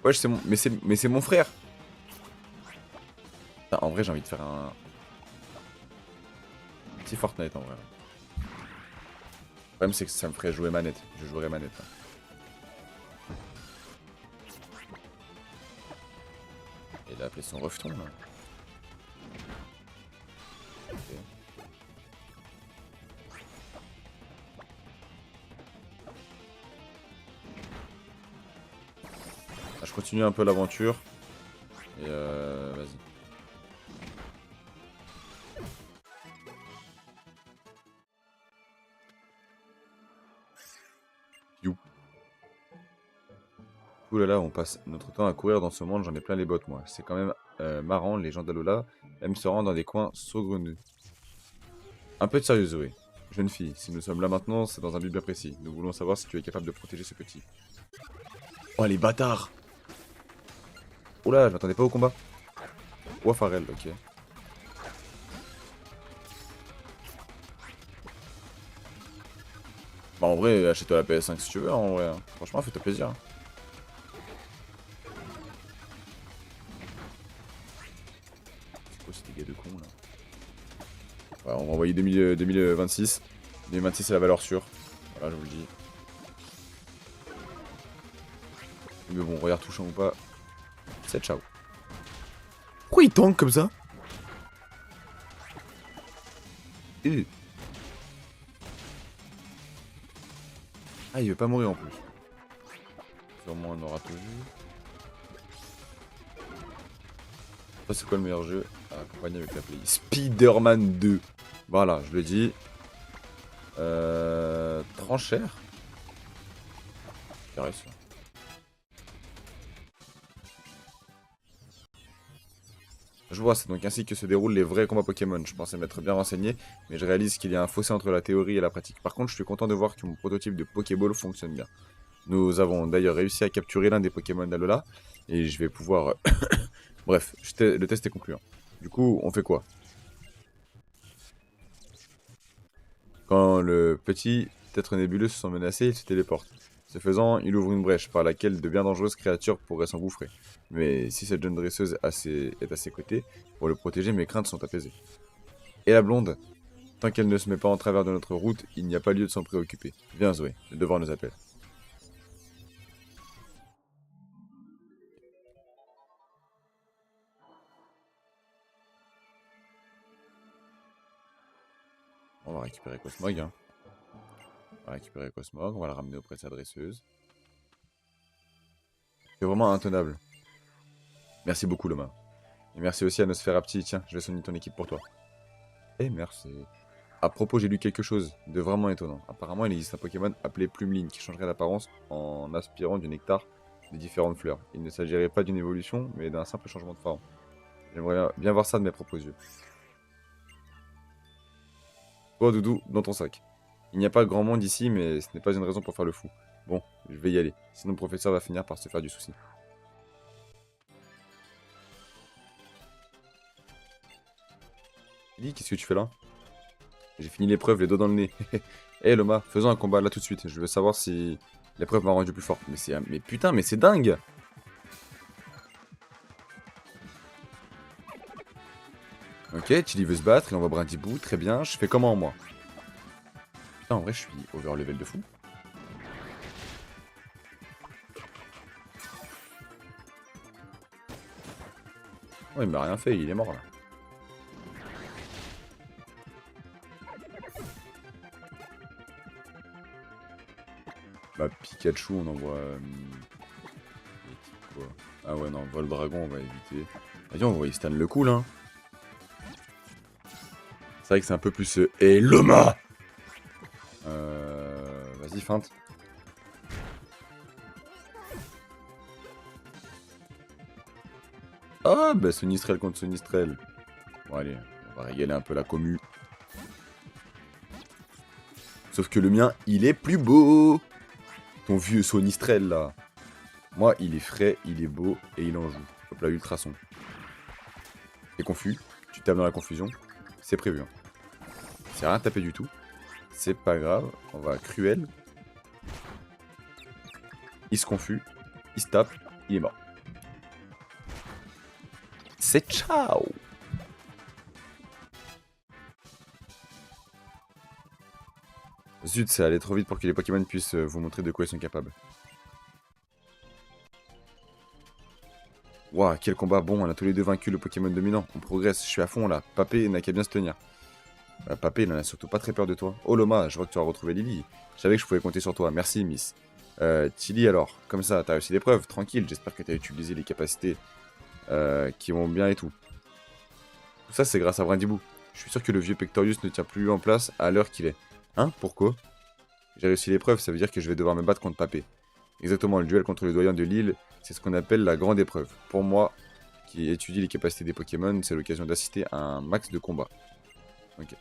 Wesh, c'est mon... Mais c'est mon frère. Putain, en vrai, j'ai envie de faire un petit Fortnite en vrai. Le problème, c'est que ça me ferait jouer manette. Je jouerais manette, là. Il a appelé son refton, là. Ok. Ah, je continue un peu l'aventure. Et vas-y. You. Ouh là là, on passe notre temps à courir dans ce monde, j'en ai plein les bottes, moi. C'est quand même marrant, les gens d'Alola aiment se rendre dans des coins saugrenus. Un peu de sérieux, Zoé. Jeune fille, si nous sommes là maintenant, c'est dans un but bien précis. Nous voulons savoir si tu es capable de protéger ce petit. Oh, les bâtards! Oula, je m'attendais pas au combat. Ouah, Pharrell, ok. Bah, en vrai, achète-toi la PS5 si tu veux, hein, en vrai, hein. Franchement, fais-toi plaisir, hein. C'est quoi ces dégâts de con, là? Ouais, on va envoyer 2026. 2026, c'est la valeur sûre. Voilà, je vous le dis. Mais bon, regarde touchant ou pas. C'est ciao. Pourquoi il tank comme ça? Eh. Ah, il veut pas mourir en plus. Sûrement, on aura tout vu. Ça, c'est quoi le meilleur jeu à accompagner avec la play? Spider-Man 2. Voilà, je le dis. Tranchère. Caresse. Je vois, c'est donc ainsi que se déroulent les vrais combats Pokémon. Je pensais m'être bien renseigné, mais je réalise qu'il y a un fossé entre la théorie et la pratique. Par contre, je suis content de voir que mon prototype de Pokéball fonctionne bien. Nous avons d'ailleurs réussi à capturer l'un des Pokémon d'Alola, et je vais pouvoir... Bref, le test est concluant. Du coup, on fait quoi? Quand le petit être nébuleux se sent menacé, il se téléporte. Ce faisant, il ouvre une brèche par laquelle de bien dangereuses créatures pourraient s'engouffrer. Mais si cette jeune dresseuse est à ses côtés, pour le protéger, mes craintes sont apaisées. Et la blonde? Tant qu'elle ne se met pas en travers de notre route, il n'y a pas lieu de s'en préoccuper. Viens Zoé, le devoir nous appelle. On va récupérer Cosmog. Hein. On va récupérer Cosmog. On va le ramener auprès de sa dresseuse. C'est vraiment intenable. Merci beaucoup, Loma. Et merci aussi à Nosferapti. Tiens, je vais soigner ton équipe pour toi. Et merci. À propos, j'ai lu quelque chose de vraiment étonnant. Apparemment, il existe un Pokémon appelé Plumeline qui changerait d'apparence en aspirant du nectar des différentes fleurs. Il ne s'agirait pas d'une évolution, mais d'un simple changement de forme. J'aimerais bien voir ça de mes propres yeux. Toi, Doudou, dans ton sac. Il n'y a pas grand monde ici, mais ce n'est pas une raison pour faire le fou. Bon, je vais y aller. Sinon, le professeur va finir par se faire du souci. Dis, qu'est-ce que tu fais là? J'ai fini l'épreuve, les dos dans le nez. Hé Loma, faisons un combat là tout de suite. Je veux savoir si l'épreuve m'a rendu plus fort. Mais putain, mais c'est dingue! Ok, Chili veut se battre, il envoie Brindibou, très bien. Je fais comment moi? Putain, en vrai, je suis over level de fou. Oh, il m'a rien fait, il est mort là. Bah, Pikachu, on envoie. Quoi? Ah ouais, non, vol dragon, on va éviter. Vas-y, on va envoyer Stan le cool, hein. C'est vrai que c'est un peu plus. Et Loma! Vas-y, feinte. Ah, bah, Sonistrel contre Sonistrel. Bon, allez, on va régaler un peu la commu. Sauf que le mien, il est plus beau. Ton vieux Sonistrel, là. Moi, il est frais, il est beau et il en joue. Hop là, ultrason. T'es confus, tu tapes dans la confusion. C'est prévu. Hein. C'est rien tapé du tout. C'est pas grave. On va cruel. Il se confus. Il se tape. Il est mort. C'est ciao. Zut, ça allait trop vite pour que les Pokémon puissent vous montrer de quoi ils sont capables. Waouh, quel combat bon, on a tous les deux vaincu le Pokémon dominant. On progresse, je suis à fond là. Papé n'a qu'à bien se tenir. Papé, il en a surtout pas très peur de toi. Oh Loma, je vois que tu as retrouvé Lily. Je savais que je pouvais compter sur toi. Merci, Miss. Tilly, alors, comme ça, t'as réussi l'épreuve, tranquille. J'espère que t'as utilisé les capacités qui vont bien et tout. Tout ça, c'est grâce à Brindibou. Je suis sûr que le vieux Pectorius ne tient plus en place à l'heure qu'il est. Hein? Pourquoi? J'ai réussi l'épreuve, ça veut dire que je vais devoir me battre contre Papé. Exactement, le duel contre le doyen de l'île, c'est ce qu'on appelle la grande épreuve. Pour moi, qui étudie les capacités des Pokémon, c'est l'occasion d'assister à un max de combat. Ok.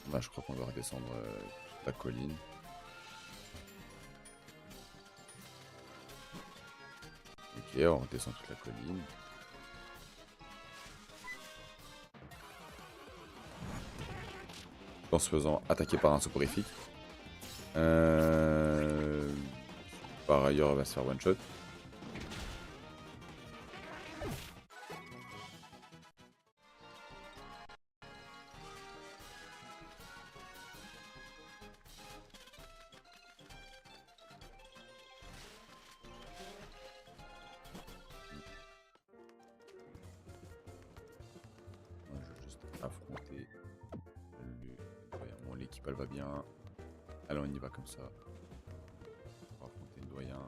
Bah, je crois qu'on va redescendre la colline. Ok, on redescend toute la colline. En se faisant attaquer par un soporifique. Par ailleurs, elle va se faire one shot. Moi, je vais juste affronter bon, l'équipe, elle va bien. Allez, on y va comme ça. On va affronter le doyen.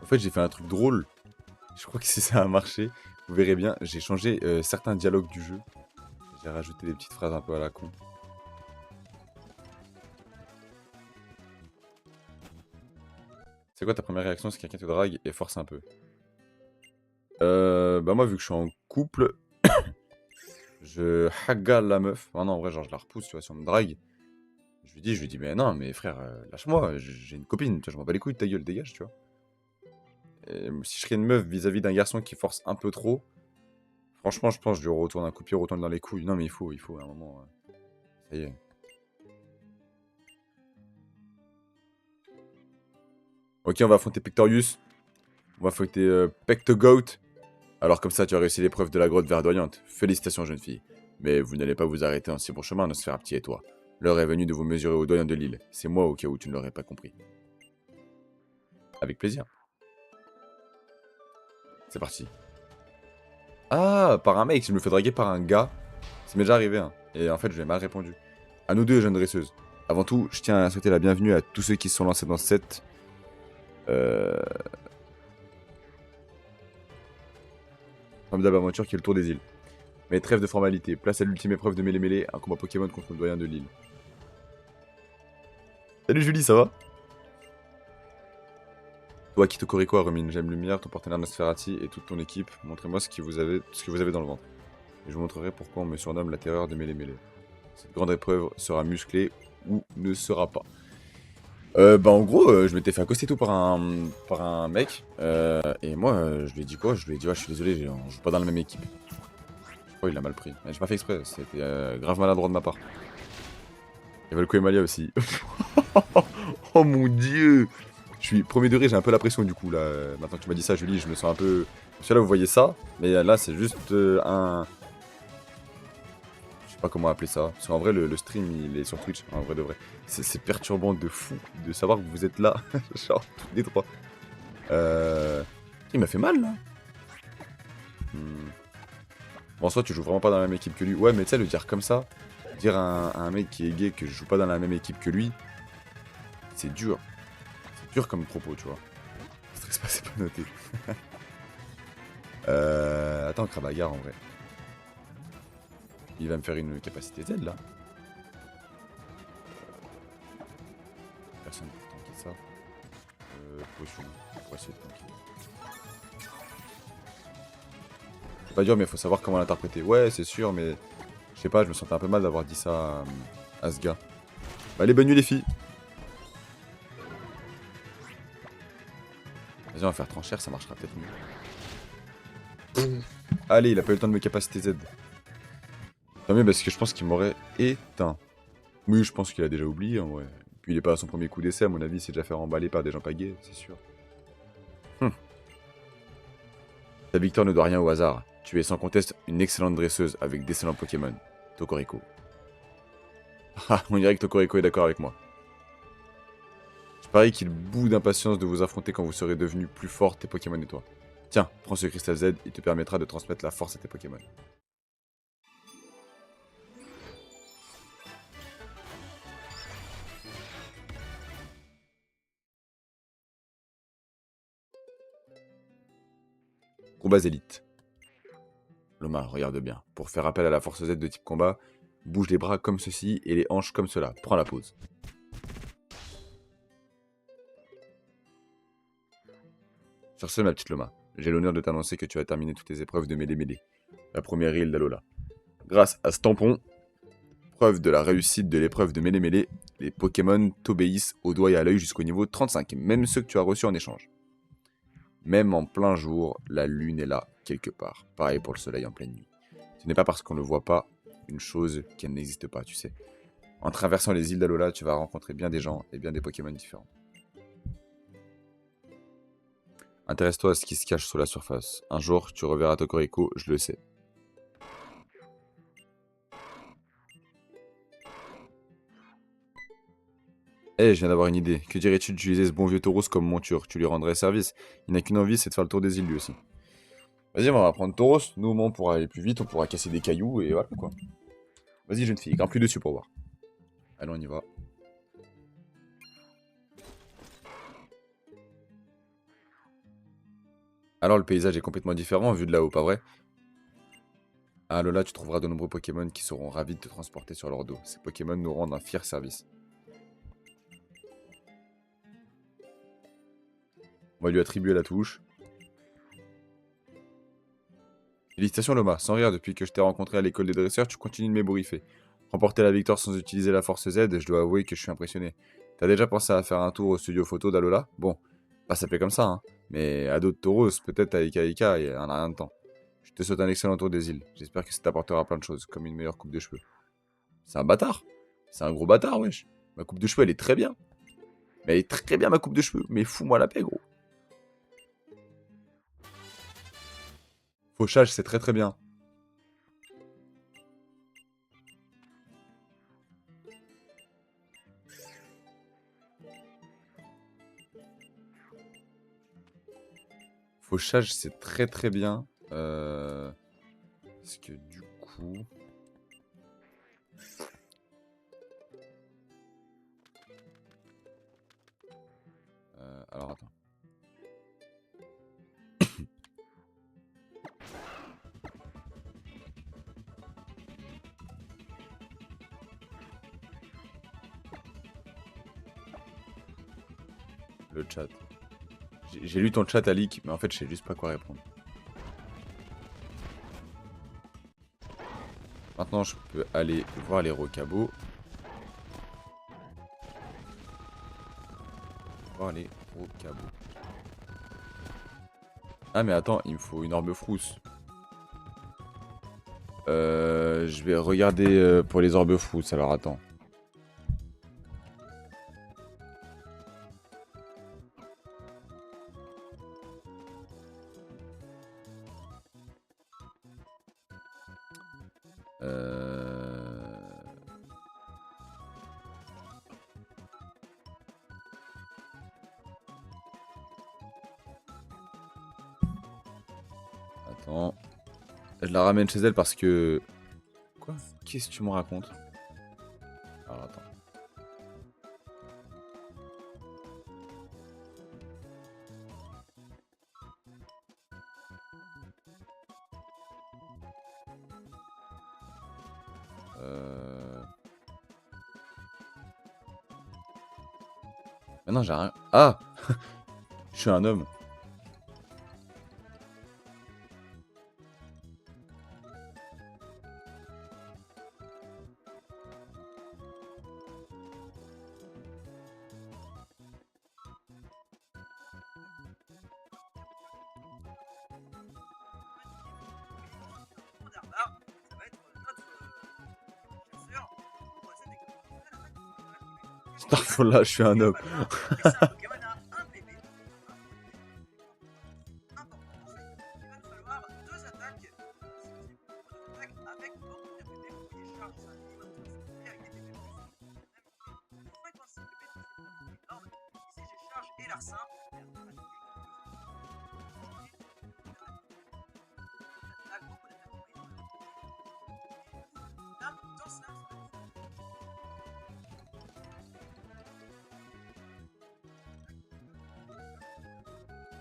En fait, j'ai fait un truc drôle. Je crois que si ça a marché, vous verrez bien, j'ai changé certains dialogues du jeu. J'ai rajouté des petites phrases un peu à la con. C'est quoi ta première réaction si quelqu'un te drague et force un peu? Bah moi, vu que je suis en couple, je hagale la meuf. Oh non, en vrai, genre, je la repousse, tu vois, si on me drague. Je lui dis, mais non, mais frère, lâche-moi, j'ai une copine, tu vois, je m'en bats les couilles de ta gueule, dégage, tu vois. Et si je serais une meuf vis-à-vis d'un garçon qui force un peu trop, franchement, je pense que je lui retourne un coup de pied, retourne dans les couilles. Non, mais il faut, à un moment. Ça y est. Ok, on va affronter Pectorius. On va affronter Pectogoat. Alors comme ça, tu as réussi l'épreuve de la grotte verdoyante. Félicitations, jeune fille. Mais vous n'allez pas vous arrêter en si bon chemin, Nosferapti et toi. L'heure est venue de vous mesurer au doyen de l'île. C'est moi au cas où tu ne l'aurais pas compris. Avec plaisir. C'est parti. Ah, par un mec, je me fais draguer par un gars. Ça m'est déjà arrivé, hein. Et en fait, je lui ai mal répondu. À nous deux, jeunes dresseuses. Avant tout, je tiens à souhaiter la bienvenue à tous ceux qui se sont lancés dans cette... formidable aventure qui est le tour des îles. Mais trêve de formalité, place à l'ultime épreuve de mêlée-mêlée, un combat Pokémon contre le doyen de l'île. Salut Julie, ça va? Toi, Kito Koriko, a remis une gemme lumière, ton partenaire Nosferati et toute ton équipe. Montrez-moi ce que vous avez dans le ventre. Et je vous montrerai pourquoi on me surnomme la terreur de mêlée-mêlée. Cette grande épreuve sera musclée ou ne sera pas. Bah en gros, je m'étais fait accoster tout par un mec. Et moi, je lui ai dit quoi? Je lui ai dit, ouais, je suis désolé, on joue pas dans la même équipe. Je crois qu'il a mal pris. J'ai pas fait exprès, c'était grave maladroit de ma part. Il y avait le Koemalia aussi. Oh mon dieu! Je suis premier degré, j'ai un peu la pression du coup là. Maintenant que tu m'as dit ça, Julie, je me sens un peu. Parce que là, vous voyez ça, mais là, c'est juste un. Je sais pas comment appeler ça. Parce qu'en vrai, le stream, il est sur Twitch, en vrai de vrai. C'est perturbant de fou de savoir que vous êtes là. Genre, tous les trois. Il m'a fait mal là. Bon, en soi, tu joues vraiment pas dans la même équipe que lui. Ouais, mais tu sais, le dire comme ça, dire à un mec qui est gay que je joue pas dans la même équipe que lui, c'est dur. C'est dur comme propos, tu vois. Stress pas, c'est pas noté. Attends, Krabagar en vrai. Il va me faire une capacité Z là. Personne pour tanker ça. Potion. Pour essayer de tanker. C'est pas dur, mais il faut savoir comment l'interpréter. Ouais, c'est sûr, mais je sais pas, je me sentais un peu mal d'avoir dit ça à ce gars. Bah, allez, bonne nuit les filles. Vas-y, on va faire tranchère, ça marchera peut-être mieux. Allez, il a pas eu le temps de me capacité Z. Tant mieux parce que je pense qu'il m'aurait éteint. Oui, je pense qu'il a déjà oublié en vrai. Puis il est pas à son premier coup d'essai, à mon avis, il s'est déjà fait remballer par des gens pas gays, c'est sûr. Ta victoire ne doit rien au hasard. Tu es sans conteste une excellente dresseuse avec d'excellents Pokémon. Tokoriko. Ah, on dirait que Tokoriko est d'accord avec moi. Je parie qu'il bout d'impatience de vous affronter quand vous serez devenu plus fort tes Pokémon et toi. Tiens, prends ce cristal Z, il te permettra de transmettre la force à tes Pokémon. Combats élites. Loma, regarde bien. Pour faire appel à la force Z de type combat, bouge les bras comme ceci et les hanches comme cela. Prends la pause. Sur ce, ma petite Loma, j'ai l'honneur de t'annoncer que tu as terminé toutes tes épreuves de mêlée-mêlée. La première île d'Alola. Grâce à ce tampon, preuve de la réussite de l'épreuve de mêlée-mêlée, les Pokémon t'obéissent au doigt et à l'œil jusqu'au niveau 35, même ceux que tu as reçus en échange. Même en plein jour, la lune est là, quelque part. Pareil pour le soleil en pleine nuit. Ce n'est pas parce qu'on ne voit pas une chose qu'elle n'existe pas, tu sais. En traversant les îles d'Alola, tu vas rencontrer bien des gens et bien des Pokémon différents. Intéresse-toi à ce qui se cache sous la surface. Un jour, tu reverras Tokoriko, je le sais. Eh, je viens d'avoir une idée. Que dirais-tu d'utiliser ce bon vieux Tauros comme monture? Tu lui rendrais service. Il n'a qu'une envie, c'est de faire le tour des îles lui aussi. Vas-y, on va prendre Tauros. Nous, au moins, on pourra aller plus vite, on pourra casser des cailloux et voilà quoi. Vas-y, jeune fille, grimpe plus dessus pour voir. Allez, on y va. Alors, le paysage est complètement différent vu de là-haut, pas vrai? À Alola, tu trouveras de nombreux Pokémon qui seront ravis de te transporter sur leur dos. Ces Pokémon nous rendent un fier service. On va lui attribuer la touche. Félicitations Loma, sans rire, depuis que je t'ai rencontré à l'école des dresseurs, tu continues de m'ébouriffer. Remporter la victoire sans utiliser la force Z, je dois avouer que je suis impressionné. T'as déjà pensé à faire un tour au studio photo d'Alola? Bon, pas s'appeler comme ça, hein. Mais à d'autres Tauros, peut-être à Ika Ika, il en a rien de temps. Je te souhaite un excellent tour des îles. J'espère que ça t'apportera plein de choses, comme une meilleure coupe de cheveux. C'est un bâtard. C'est un gros bâtard, wesh. Ma coupe de cheveux, elle est très bien. Mais elle est très bien, ma coupe de cheveux. Mais fous-moi la paix, gros. Fauchage, c'est très très bien. Fauchage, c'est très très bien. Parce que du coup... alors attends. Le chat. J'ai lu ton chat, Alik, mais en fait, je sais juste pas quoi répondre. Maintenant, je peux aller voir les rocabots. Voir les rocabots. Ah, mais attends, il me faut une orbe frousse. Je vais regarder pour les orbes frousses, alors attends. Attends. Je la ramène chez elle parce que... Quoi? Qu'est-ce que tu me racontes? Alors attends. Mais non, j'ai rien. Ah! Je suis un homme. Là, je suis un homme.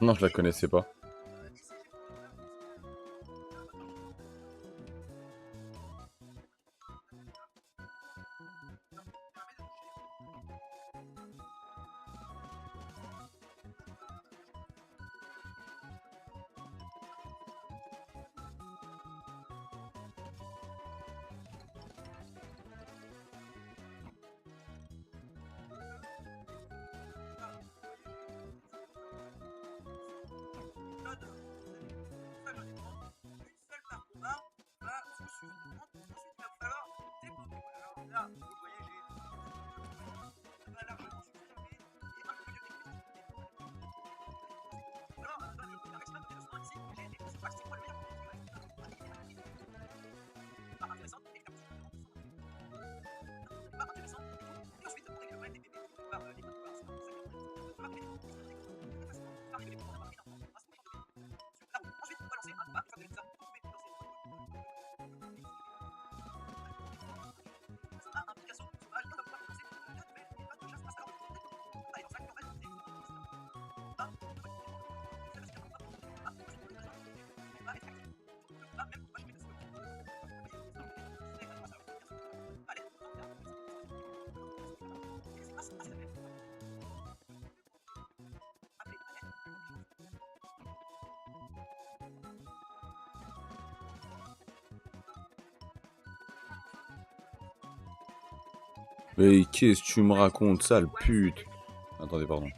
Non, je la connaissais pas. Mais qu'est-ce que tu me racontes, sale pute? Attendez, pardon.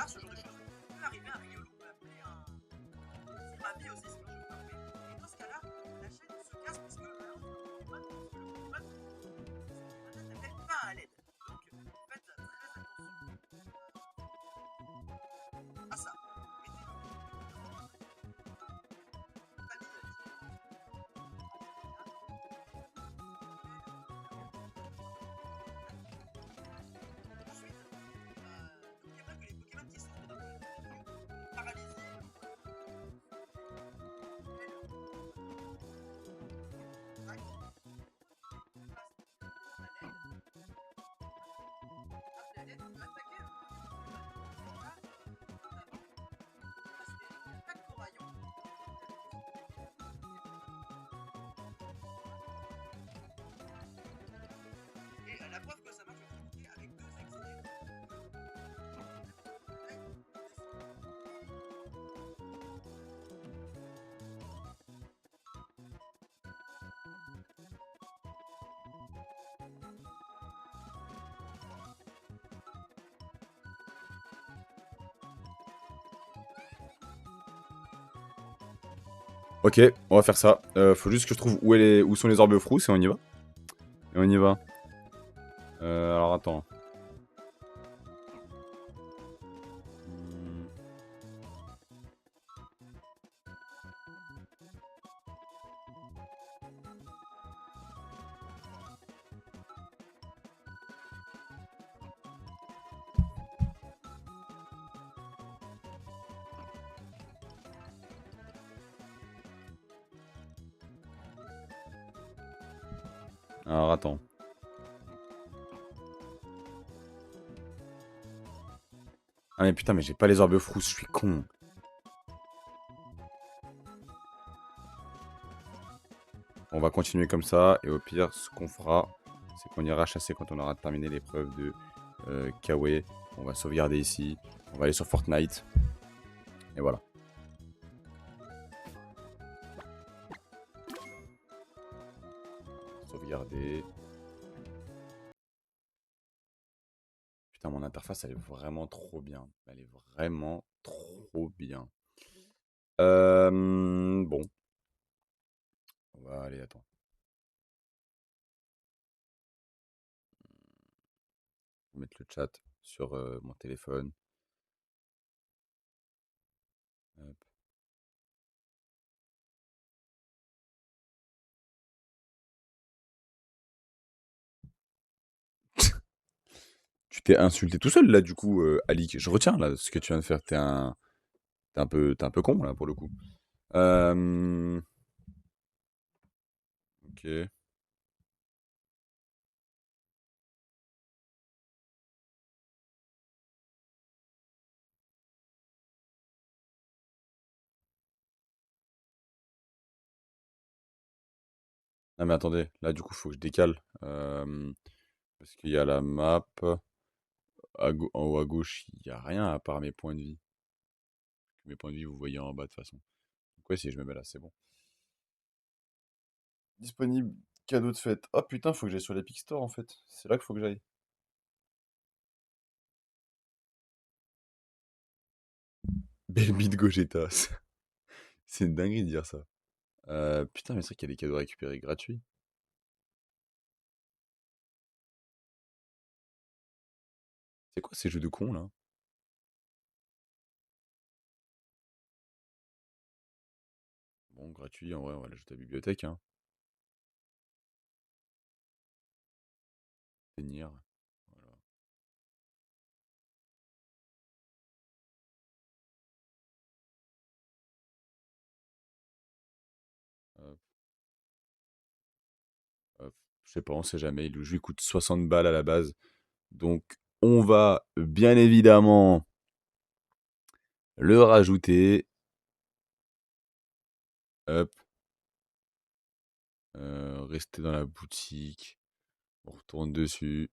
canard, ce genre de choses, peut arriver un riolo, on peut appeler un ravi aussi, sinon je vais pas trouver. Et dans ce cas-là, la chaîne se casse parce que le Pokémon n'appelle pas à l'aide. Donc faites très attention à ça. Ensuite, n'oubliez pas que les Pokémon qui souffrent de paralysie, et la preuve que ça marche avec deux extraits. Ok, on va faire ça. Faut juste que je trouve où sont les orbes frousses et on y va. Et on y va. Alors attends. Hmm. Alors attends. Ah mais putain, mais j'ai pas les orbes frousses, je suis con. On va continuer comme ça, et au pire, ce qu'on fera, c'est qu'on ira chasser quand on aura terminé l'épreuve de Kawe. On va sauvegarder ici, on va aller sur Fortnite, et voilà. Sauvegarder. Putain, mon interface, elle est vraiment trop bien. Elle est vraiment trop bien. Bon. On va aller, attends. Je vais mettre le chat sur mon téléphone. Hop. Tu t'es insulté tout seul là, du coup, Ali. Je retiens là ce que tu viens de faire. T'es un peu con là pour le coup. Ok. Ah mais attendez, là du coup faut que je décale. Parce qu'il y a la map. En haut à gauche, il n'y a rien à part mes points de vie. Mes points de vie, vous voyez en bas de toute façon. Donc ouais, si je me mets là, c'est bon. Disponible, cadeau de fête. Oh putain, faut que j'aille sur l'Epic Store en fait. C'est là qu'il faut que j'aille. Belle bite Gogeta. C'est une dinguerie de dire ça. Putain, mais c'est vrai qu'il y a des cadeaux récupérés gratuits. C'est quoi ces jeux de cons là? Bon, gratuit, en vrai, on va l'ajouter à la bibliothèque, hein. Tenir. Voilà. Hop, hop. Je sais pas, on sait jamais. Le jeu coûte 60 balles à la base. Donc, on va bien évidemment le rajouter. Hop. Rester dans la boutique. On retourne dessus.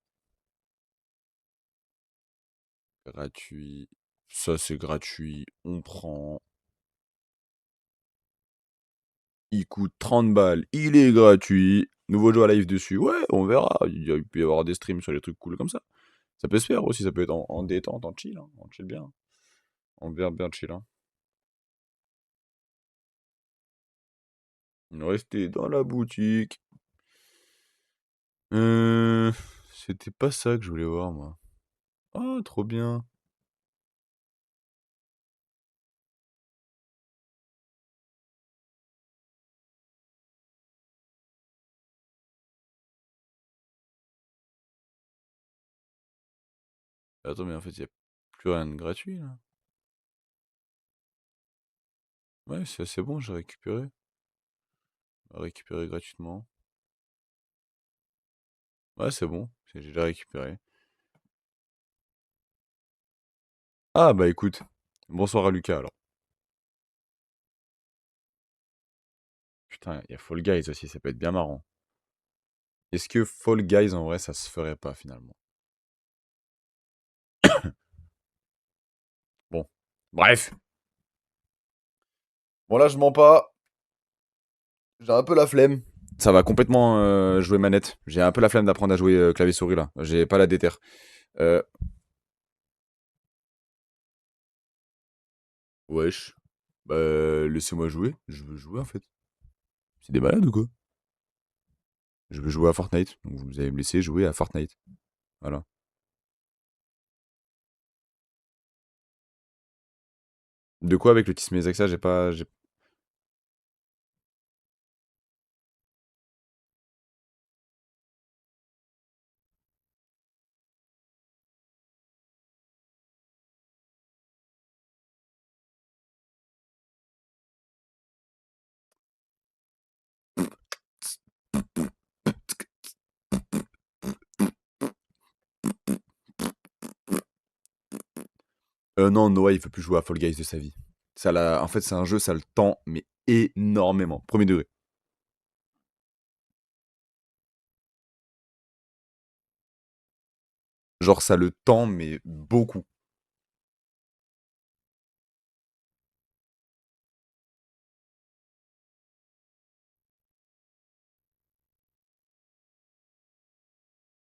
Gratuit. Ça, c'est gratuit. On prend. Il coûte 30 balles. Il est gratuit. Nouveau jeu à live dessus. Ouais, on verra. Il peut y avoir des streams sur des trucs cool comme ça. Ça peut se faire aussi. Ça peut être en détente, en chill. Hein, on chill bien. En bien chill, hein. Restez dans la boutique. Euh, C'était pas ça que je voulais voir, moi. Oh, trop bien. Attends, mais en fait, il a plus rien de gratuit, là. Ouais, c'est bon, j'ai récupéré. Récupéré gratuitement. Ouais, c'est bon, j'ai déjà récupéré. Ah, bah écoute, bonsoir à Lucas, alors. Putain, il y a Fall Guys aussi, ça peut être bien marrant. Est-ce que Fall Guys, en vrai, ça se ferait pas, finalement? Bon. Bref. Bon, là, je mens pas. J'ai un peu la flemme. Ça va complètement jouer manette. J'ai un peu la flemme d'apprendre à jouer clavier-souris, là. J'ai pas la déter. Euh, Wesh. Bah, laissez-moi jouer. Je veux jouer, en fait. C'est des malades ou quoi? Je veux jouer à Fortnite. Donc, vous allez me laisser jouer à Fortnite. Voilà. De quoi avec le Tismezaxa, j'ai pas... Non, Noah, il veut plus jouer à Fall Guys de sa vie. En fait, c'est un jeu, ça le tend, mais énormément. Premier degré. Genre, ça le tend, mais beaucoup.